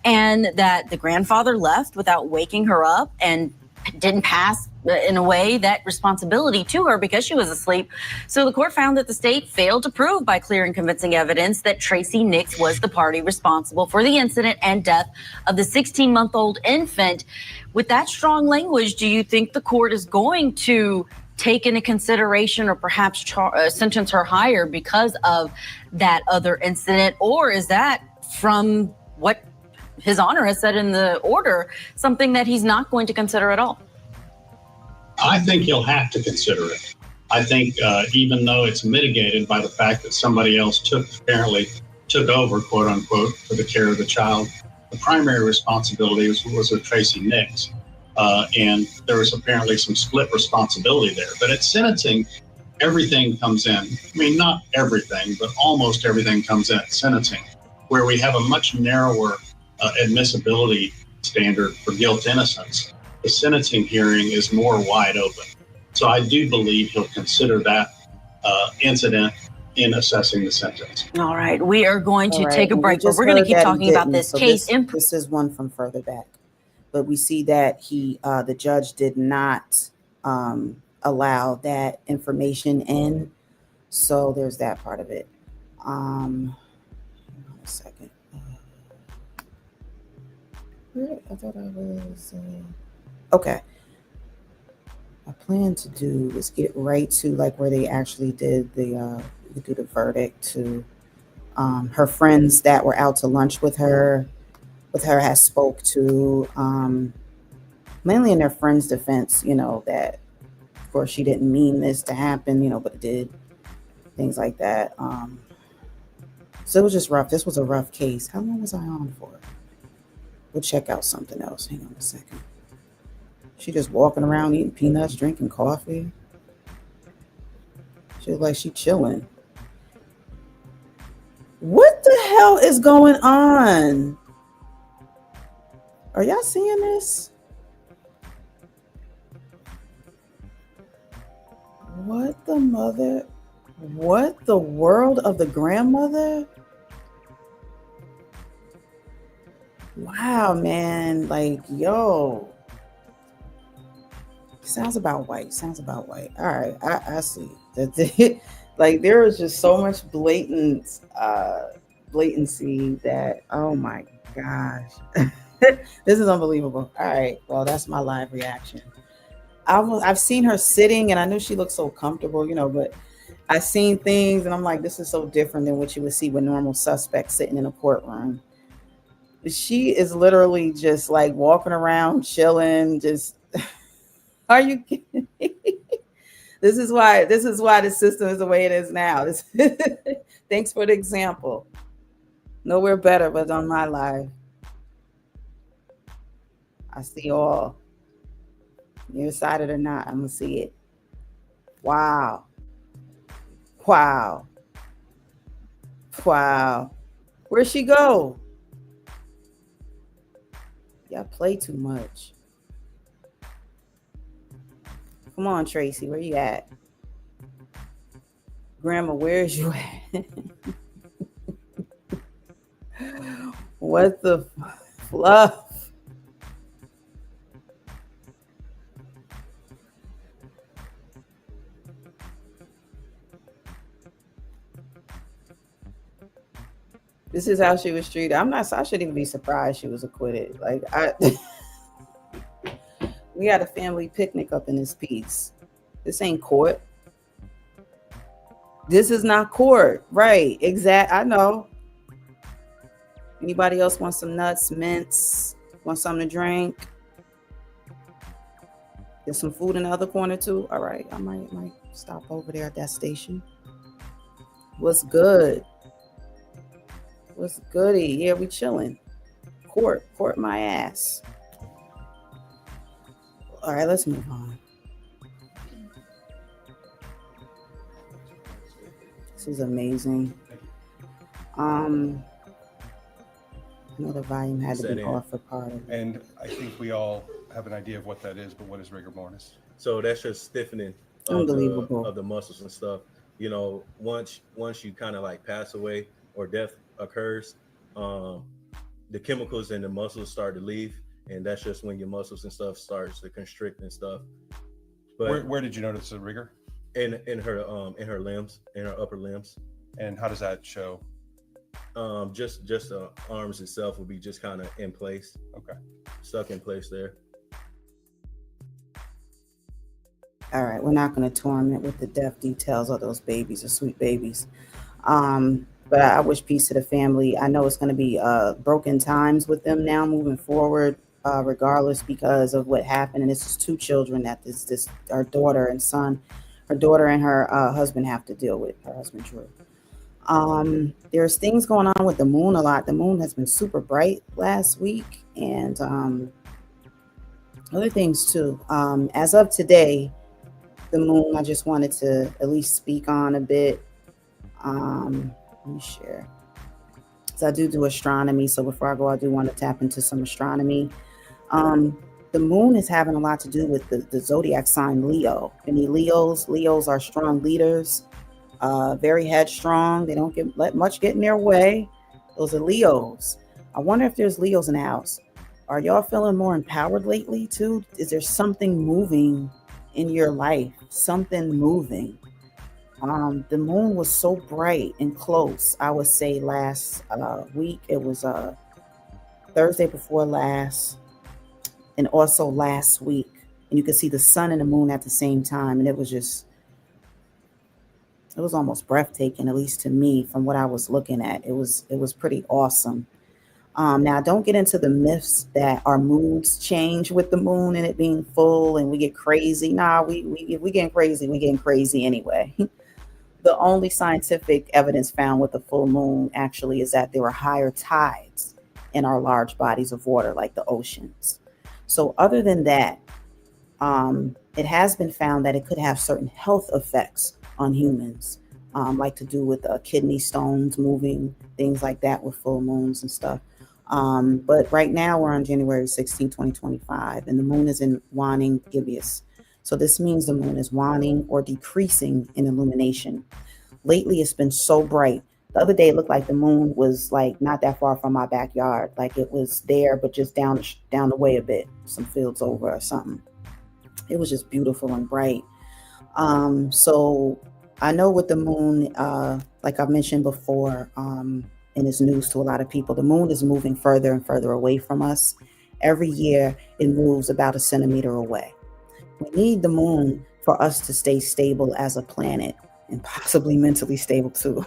And that the grandfather left without waking her up and didn't pass, in a way, that responsibility to her because she was asleep. So the court found that the state failed to prove by clear and convincing evidence that Tracey Nix was the party responsible for the incident and death of the 16-month-old infant. With that strong language, do you think the court is going to take into consideration or perhaps sentence her higher because of that other incident? Or is that, from what His Honor has said in the order, something that he's not going to consider at all? I think he'll have to consider it. I think even though it's mitigated by the fact that somebody else apparently took over, quote unquote, for the care of the child, the primary responsibility was with Tracey Nix. And there was apparently some split responsibility there. But at sentencing, everything comes in. I mean, not everything, but almost everything comes in at sentencing, where we have a much narrower admissibility standard for guilt innocence, the sentencing hearing is more wide open. So I do believe he'll consider that incident in assessing the sentence. All right, we are going to All right, take a and we break, but just we're going to heard keep that he talking about didn't. this So case. this is one from further back, but we see that the judge did not allow that information in. So there's that part of it. Hold on a second. I thought I was okay. I plan to do is get right to like where they actually did the verdict to her friends that were out to lunch with her has spoke to mainly in their friend's defense, that of course she didn't mean this to happen, but it did, things like that. So it was just rough. This was a rough case. How long was I on for? We'll check out something else. Hang on a second. She just walking around eating peanuts, drinking coffee. She look like she chilling. What the hell is going on? Are y'all seeing this? What the mother? What the world of the grandmother? Wow, man. Like, yo. Sounds about white. All right, I see. Like, there is just so much blatancy that, oh my gosh. This is unbelievable. All right, well, that's my live reaction. I've seen her sitting, and I knew she looked so comfortable, but I've seen things, and I'm like, this is so different than what you would see with normal suspects sitting in a courtroom. She is literally just like walking around, chilling, just... Are you kidding me? This is why the system is the way it is now. Thanks for the example. Nowhere better but on my live. I see all. You're excited or not, I'm gonna see it. Wow. Where'd she go? Y'all play too much. Come on, Tracey, where you at? Grandma, where's you at? What the fluff? This is how she was treated. I shouldn't even be surprised she was acquitted. Like, we had a family picnic up in this piece. This ain't court. This is not court. Right. Exact. I know. Anybody else want some nuts, mints? Want something to drink? There's some food in the other corner too. All right. I might stop over there at that station. What's good? What's goody? Yeah, we chilling. Court my ass. All right, let's move on. This is amazing. I know the volume had to be off for part of it. And I think we all have an idea of what that is, but what is rigor mortis? So that's just stiffening of the muscles and stuff. Once you kind of like pass away or death occurs, the chemicals in the muscles start to leave, and that's just when your muscles and stuff starts to constrict and stuff. But where did you notice the rigor? In her limbs, in her upper limbs. And how does that show? Just the arms itself will be just kind of in place. Okay. Stuck in place there. All right, we're not going to torment with the death details of those babies, the sweet babies. But I wish peace to the family. I know it's going to be broken times with them now moving forward, regardless because of what happened. And this is two children that this our daughter and son, her daughter and her husband have to deal with, her husband Drew. There's things going on with the moon a lot. The moon has been super bright last week, and other things too. As of today, the moon, I just wanted to at least speak on a bit. Let me share. because I do astronomy. So before I go, I do want to tap into some astronomy. The moon is having a lot to do with the zodiac sign Leo. Any Leos? Leos are strong leaders, very headstrong. They don't let much get in their way. Those are Leos. I wonder if there's Leos in the house. Are y'all feeling more empowered lately too? Is there something moving in your life? Something moving. The moon was so bright and close. I would say last week. It was Thursday before last, and also last week. And you could see the sun and the moon at the same time, and it was almost breathtaking, at least to me, from what I was looking at. It was pretty awesome. Now, don't get into the myths that our moods change with the moon and it being full and we get crazy. Nah, if we getting crazy anyway. The only scientific evidence found with the full moon actually is that there were higher tides in our large bodies of water, like the oceans. So other than that, it has been found that it could have certain health effects on humans, like to do with kidney stones moving, things like that with full moons and stuff. But right now we're on January 16, 2025, and the moon is in waning gibbous. So this means the moon is waning or decreasing in illumination. Lately, it's been so bright. The other day, it looked like the moon was like not that far from my backyard. Like it was there, but just down the way a bit, some fields over or something. It was just beautiful and bright. So I know with the moon, like I've mentioned before, and it's news to a lot of people, the moon is moving further and further away from us. Every year, it moves about 1 centimeter away. We need the moon for us to stay stable as a planet and possibly mentally stable too.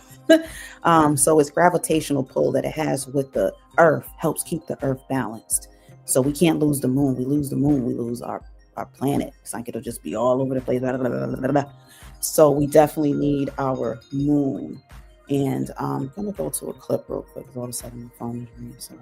So its gravitational pull that it has with the earth helps keep the earth balanced. So we can't lose the moon. We lose the moon, we lose our planet. It's like it'll just be all over the place. Blah, blah, blah, blah, blah. So we definitely need our moon. And I'm going to go to a clip real quick because all of a sudden my phone is ringing. So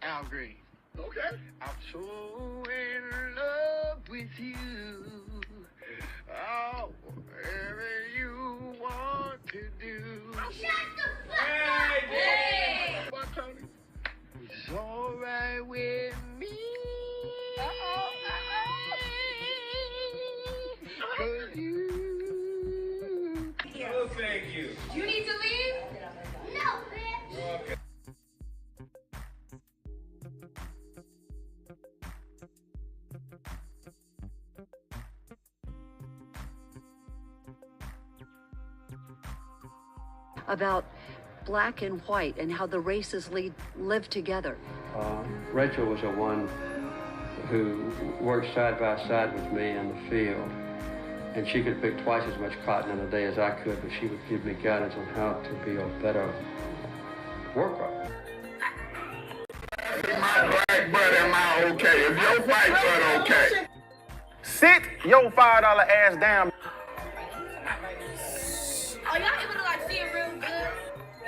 Al Green. Okay. I'm so in love with you. Oh, whatever you want to do. Shut the fuck up! Hey! What, Tony? It's all right with me. Uh-oh. 'Cause you. Oh, thank you. You need to leave? No, bitch. Okay. About black and white and how the races live together. Rachel was the one who worked side by side with me in the field. And she could pick twice as much cotton in a day as I could, but she would give me guidance on how to be a better worker. Is my black butt, am I okay? Is your white butt okay? Sit your $5 ass down. Are y'all able to like see it real good?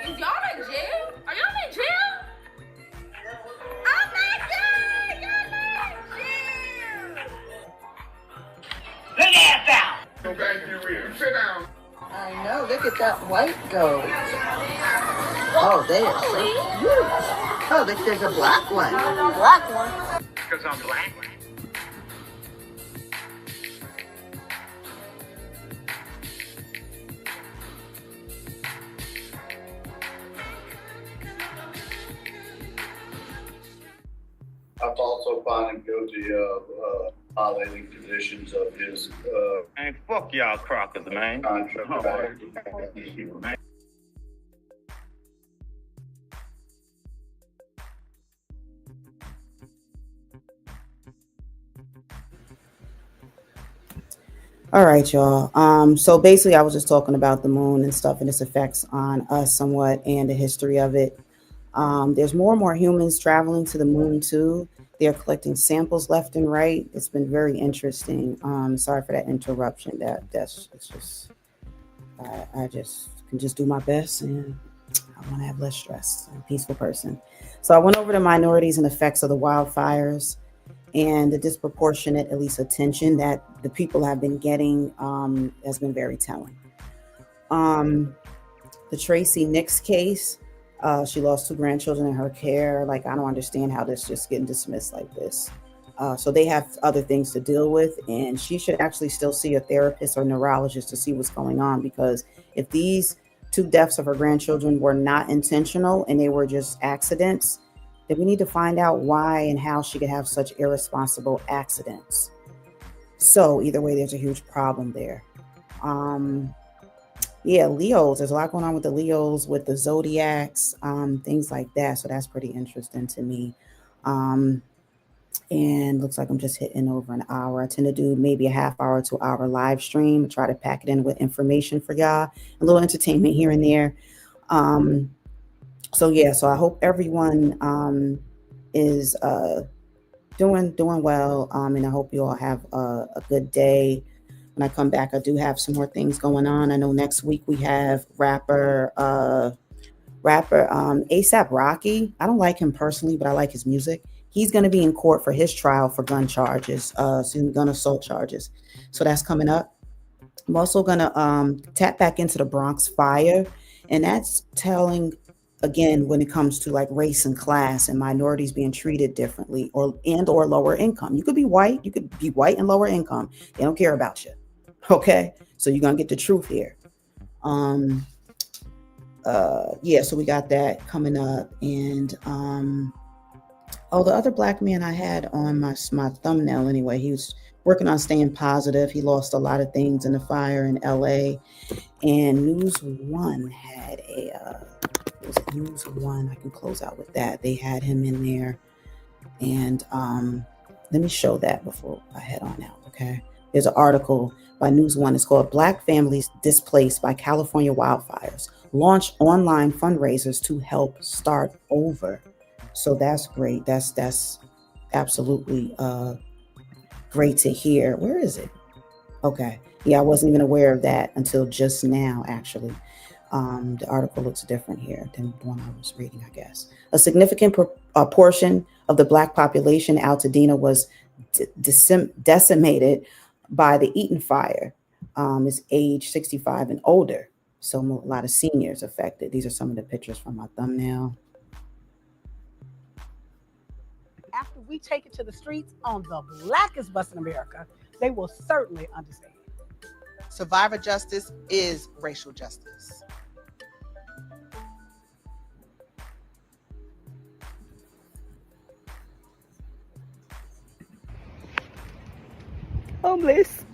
Is y'all in jail? Are y'all in jail? Oh my God! Y'all in jail! Look at that! So thank you, Rita. Sit down. I know. Look at that white goat. Oh, they are so huge. Oh, look, there's a black one. Black one. Because I'm black. I've also found him guilty of violating conditions of his Man, fuck y'all crockers, man. contract. all right, y'all. So basically I was just talking about the moon and stuff and its effects on us somewhat and the history of it. There's more and more humans traveling to the moon too. They're collecting samples left and right. It's been very interesting. Sorry for that interruption. It's just I just can just do my best, and I want to have less stress. I'm a peaceful person. So I went over the minorities and effects of the wildfires and the disproportionate, at least attention that the people have been getting has been very telling. The Tracey Nix case, she lost 2 grandchildren in her care. Like, I don't understand how this just getting dismissed like this. So they have other things to deal with, and she should actually still see a therapist or neurologist to see what's going on, because if these 2 deaths of her grandchildren were not intentional and they were just accidents, then we need to find out why and how she could have such irresponsible accidents. So either way, there's a huge problem there. Yeah, Leos, there's a lot going on with the Leos, with the zodiacs, things like that. So that's pretty interesting to me. And looks like I'm just hitting over an hour. I tend to do maybe a half hour to hour live stream, try to pack it in with information for y'all, a little entertainment here and there. So yeah, so I hope everyone is doing well, and I hope you all have a good day. When I come back, I do have some more things going on. I know next week we have rapper A$AP Rocky. I don't like him personally, but I like his music. He's going to be in court for his trial for gun charges, gun assault charges. So that's coming up. I'm also going to tap back into the Bronx fire, and that's telling, again, when it comes to like race and class and minorities being treated differently or lower income. You could be white and lower income. They don't care about you. Okay, so you're gonna get the truth here. Yeah, so we got that coming up. And the other black man I had on my thumbnail anyway, he was working on staying positive. He lost a lot of things in the fire in LA. And News One had News One. I can close out with that. They had him in there. And let me show that before I head on out, okay? There's an article by News One. It's called Black Families Displaced by California Wildfires Launch Online Fundraisers to Help Start Over. So that's great. That's absolutely great to hear. Where is it? Okay. Yeah, I wasn't even aware of that until just now, actually. The article looks different here than the one I was reading, I guess. A significant portion of the Black population in Altadena was decimated by the Eaton fire. Is age 65 and older. So a lot of seniors affected. These are some of the pictures from my thumbnail. After we take it to the streets on the blackest bus in America, they will certainly understand. Survivor justice is racial justice. Homeless.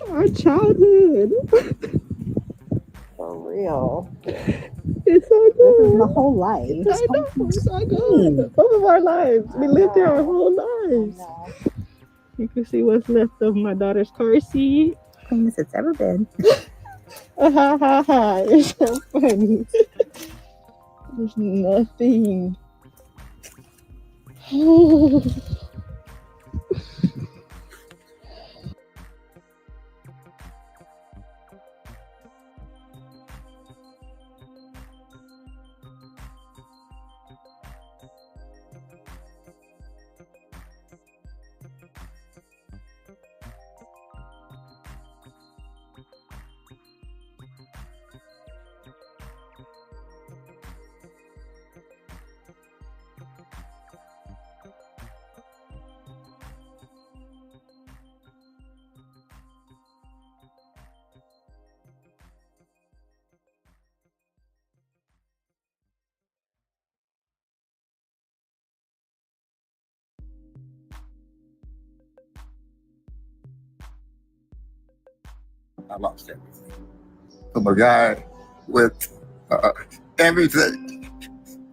Our childhood. For real. It's so good. This is my whole life. I know, it's so good. Both of our lives. We lived there our whole lives. You can see what's left of my daughter's car seat. Cleanest it's ever been. Ha ha ha. It's so funny. There's nothing. I lost everything. From a guy with everything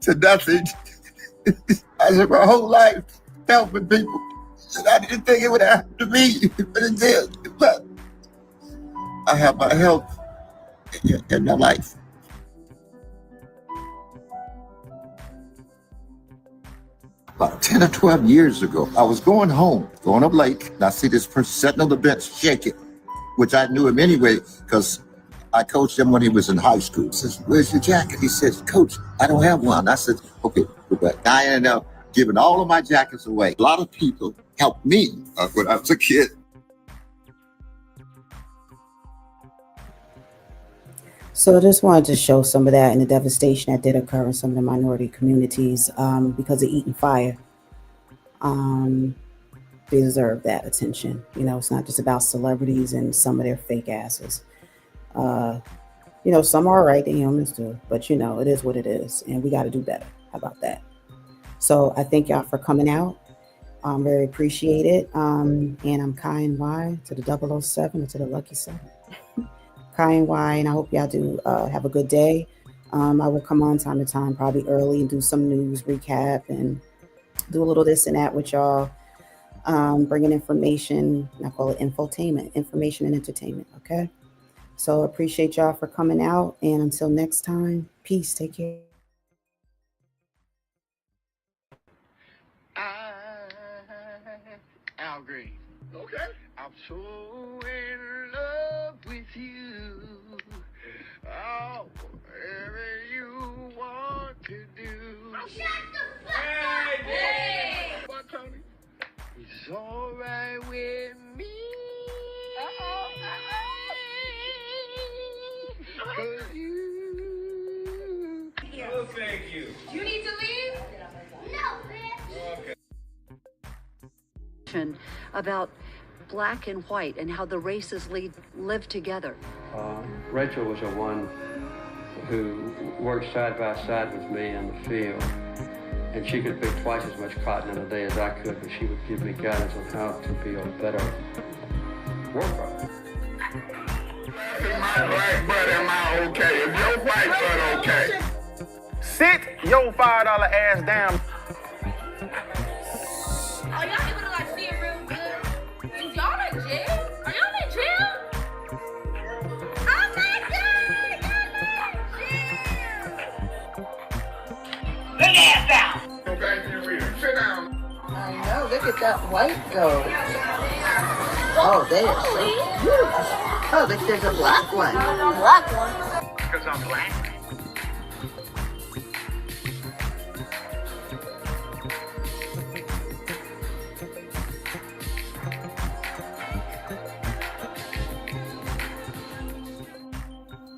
to nothing. I lived my whole life helping people. And I didn't think it would happen to me, but it did. But I have my health in my life. About 10 or 12 years ago, I was going home, going up late, and I see this person sitting on the bench shaking, which I knew him anyway because I coached him when he was in high school. He says, "Where's your jacket?" He says, "Coach, I don't have one." I said, "Okay." But I ended up giving all of my jackets away. A lot of people helped me when I was a kid. So I just wanted to show some of that and the devastation that did occur in some of the minority communities because of Eaton Fire. They deserve that attention. You know, it's not just about celebrities and some of their fake asses. You know, some are right, the humans do, but you know, it is what it is, and we got to do better. How about that? So I thank y'all for coming out. I'm very appreciated. And I'm Kiy NY to the 007 or to the Lucky 7. Kiy NY, and I hope y'all do have a good day. I will come on time to time, probably early, and do some news recap and do a little this and that with y'all. Bringing information, and I call it infotainment, information and entertainment, okay? So appreciate y'all for coming out, and until next time, peace, take care. Al Green. Okay. I'm so in love with you. Oh, whatever you want to do. Shut the fuck up! Hey! What, Tony? It's alright with me. Cause you. Oh, thank you. Do you need to leave? No, bitch. Okay. About black and white and how the races live together. Rachel was the one who worked side by side with me in the field. And she could pick twice as much cotton in a day as I could, but she would give me guidance on how to be a better worker. Is my black butt, am I okay? Is your white butt okay? Sit your $5 ass down. Are y'all able to like see it real good? Is y'all in jail? Are y'all in jail? Oh my God! Y'all in jail! Big ass down. Go back to your reader. Sit down. I know. Look at that white goat. Oh, they are so cute. Oh, look, there's a black one. Black one. Because I'm black.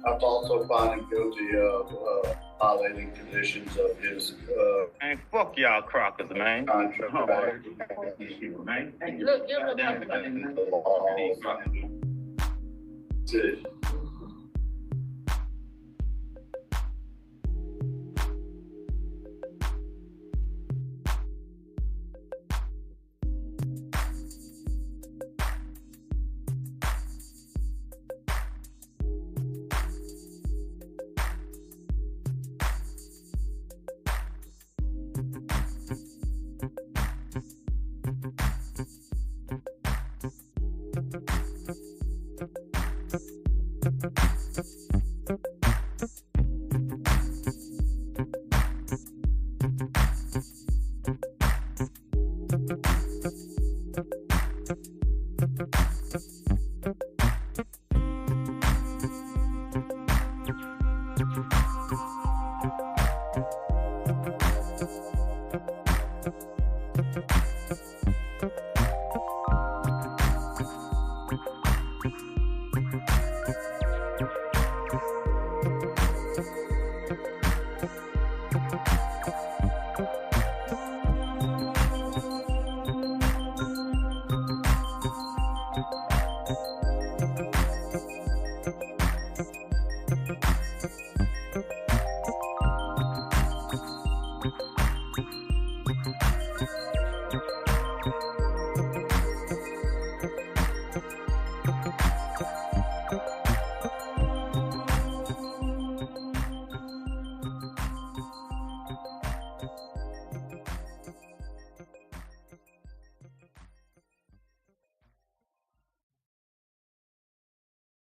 I've also found him guilty of violating conditions of his Man, fuck y'all crockers, man. contract. Man. Look, give him Decision.